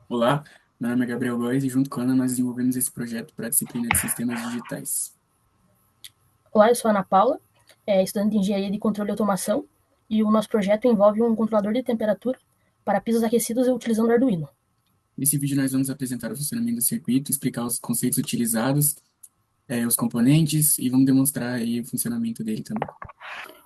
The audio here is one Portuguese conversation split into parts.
Olá, meu nome é Gabriel Góes e junto com a Ana nós desenvolvemos esse projeto para a disciplina de Sistemas Digitais. Olá, eu sou a Ana Paula, estudante de Engenharia de Controle e Automação, e o nosso projeto envolve um controlador de temperatura para pisos aquecidos utilizando Arduino. Nesse vídeo nós vamos apresentar o funcionamento do circuito, explicar os conceitos utilizados, os componentes e vamos demonstrar aí o funcionamento dele também.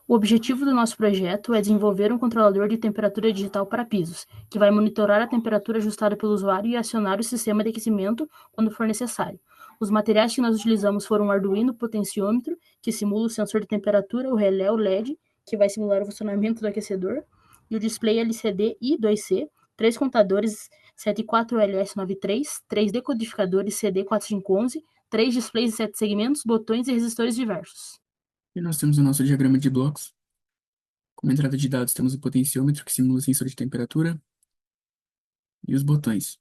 O objetivo do nosso projeto é desenvolver um controlador de temperatura digital para pisos, que vai monitorar a temperatura ajustada pelo usuário e acionar o sistema de aquecimento quando for necessário. Os materiais que nós utilizamos foram o Arduino potenciômetro, que simula o sensor de temperatura, o relé o LED, que vai simular o funcionamento do aquecedor, e o display LCD I2C, três contadores 74LS93, três decodificadores CD4511, três displays de 7 segmentos, botões e resistores diversos. E nós temos o nosso diagrama de blocos. Como entrada de dados temos o potenciômetro, que simula o sensor de temperatura, e os botões.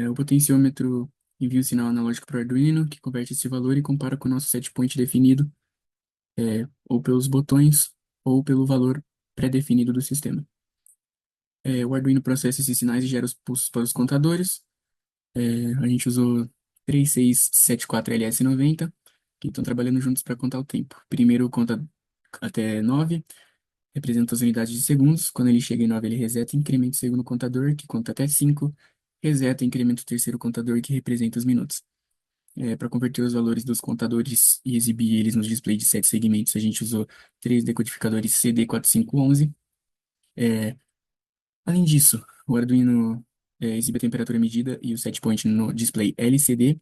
O potenciômetro envia um sinal analógico para o Arduino, que converte esse valor e compara com o nosso set point definido, ou pelos botões, ou pelo valor pré-definido do sistema. O Arduino processa esses sinais e gera os pulsos para os contadores. A gente usou 3674LS90, que estão trabalhando juntos para contar o tempo. Primeiro conta até 9, representa as unidades de segundos. Quando ele chega em 9, ele reseta e incrementa o segundo contador, que conta até 5, reseta e incrementa o terceiro contador, que representa os minutos. Para converter os valores dos contadores e exibir eles no display de 7 segmentos, a gente usou três decodificadores CD4511. Além disso, o Arduino exibe a temperatura medida e o set point no display LCD.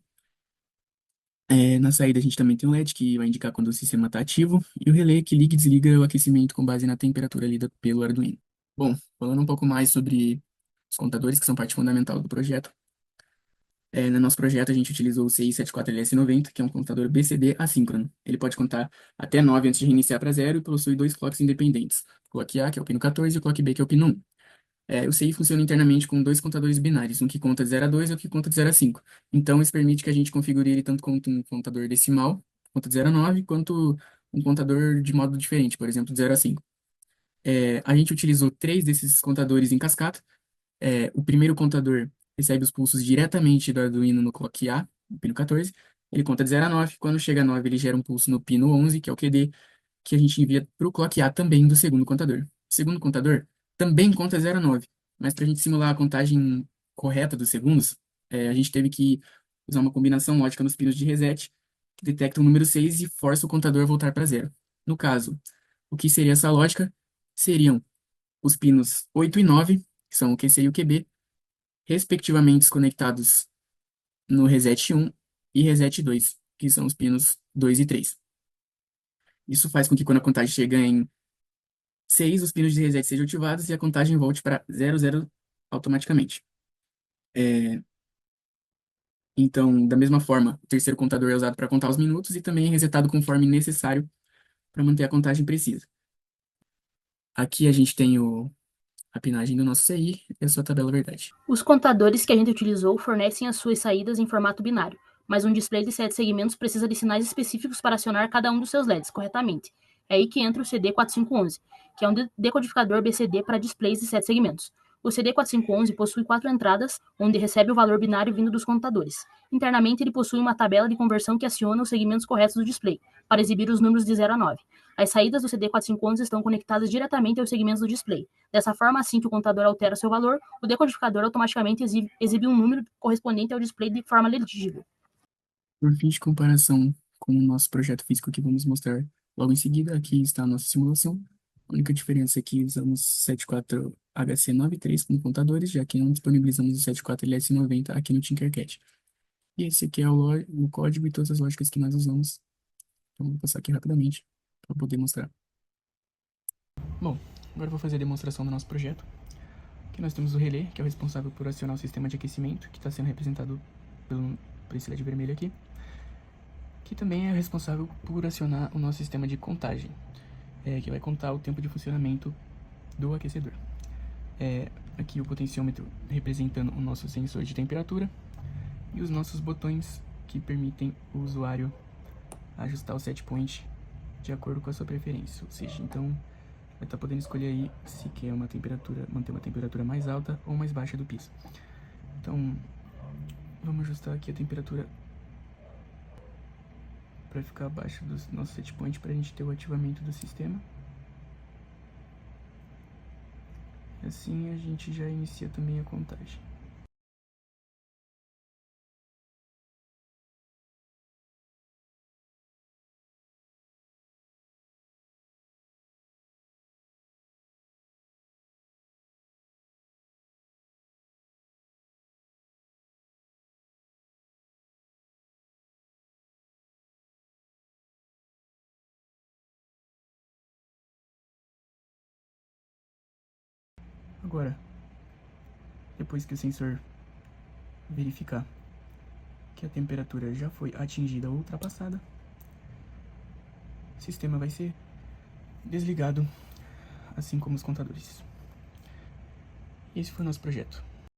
Na saída, a gente também tem o LED, que vai indicar quando o sistema está ativo, e o relé que liga e desliga o aquecimento com base na temperatura lida pelo Arduino. Bom, falando um pouco mais sobre os contadores, que são parte fundamental do projeto. No nosso projeto, a gente utilizou o CI74LS90, que é um contador BCD assíncrono. Ele pode contar até 9 antes de reiniciar para zero e possui dois clocks independentes. O clock A, que é o pino 14, e o clock B, que é o pino 1. O CI funciona internamente com dois contadores binários, um que conta de 0 a 2 e outro que conta de 0 a 5. Então, isso permite que a gente configure ele tanto como um contador decimal, conta de 0 a 9, quanto um contador de modo diferente, por exemplo, de 0 a 5. A gente utilizou três desses contadores em cascata. O primeiro contador recebe os pulsos diretamente do Arduino no clock A, no pino 14. Ele conta de 0 a 9. Quando chega a 9, ele gera um pulso no pino 11, que é o QD, que a gente envia para o clock A também do segundo contador. O segundo contador também conta 0 a 9, mas para a gente simular a contagem correta dos segundos, a gente teve que usar uma combinação lógica nos pinos de reset, que detecta o número 6 e força o contador a voltar para zero. No caso, o que seria essa lógica? Seriam os pinos 8 e 9, que são o QC e o QB, respectivamente conectados no reset 1 e reset 2, que são os pinos 2 e 3. Isso faz com que quando a contagem chega em 6, os pinos de reset sejam ativados e a contagem volte para 00 automaticamente. Então, da mesma forma, o terceiro contador é usado para contar os minutos e também é resetado conforme necessário para manter a contagem precisa. Aqui a gente tem a pinagem do nosso CI e a sua tabela verdade. Os contadores que a gente utilizou fornecem as suas saídas em formato binário, mas um display de 7 segmentos precisa de sinais específicos para acionar cada um dos seus LEDs corretamente. É aí que entra o CD4511, que é um decodificador BCD para displays de 7 segmentos. O CD4511 possui 4 entradas, onde recebe o valor binário vindo dos contadores. Internamente, ele possui uma tabela de conversão que aciona os segmentos corretos do display, para exibir os números de 0 a 9. As saídas do CD4511 estão conectadas diretamente aos segmentos do display. Dessa forma, assim que o contador altera seu valor, o decodificador automaticamente exibe um número correspondente ao display de forma legível. Por fim de comparação com o nosso projeto físico que vamos mostrar logo em seguida, aqui está a nossa simulação. A única diferença é que usamos 74HC93 como contadores, já que não disponibilizamos o 74LS90 aqui no Tinkercad. E esse aqui é o código e todas as lógicas que nós usamos. Então, vou passar aqui rapidamente para poder mostrar. Bom, agora eu vou fazer a demonstração do nosso projeto. Aqui nós temos o relé, que é o responsável por acionar o sistema de aquecimento, que está sendo representado por esse LED vermelho aqui, que também é responsável por acionar o nosso sistema de contagem, que vai contar o tempo de funcionamento do aquecedor. Aqui o potenciômetro representando o nosso sensor de temperatura e os nossos botões que permitem o usuário ajustar o set point de acordo com a sua preferência, ou seja, então vai estar podendo escolher aí se quer manter uma temperatura mais alta ou mais baixa do piso. Então, vamos ajustar aqui a temperatura para ficar abaixo do nosso set point para a gente ter o ativamento do sistema. Assim a gente já inicia também a contagem. Agora, depois que o sensor verificar que a temperatura já foi atingida ou ultrapassada, o sistema vai ser desligado, assim como os contadores. Esse foi o nosso projeto.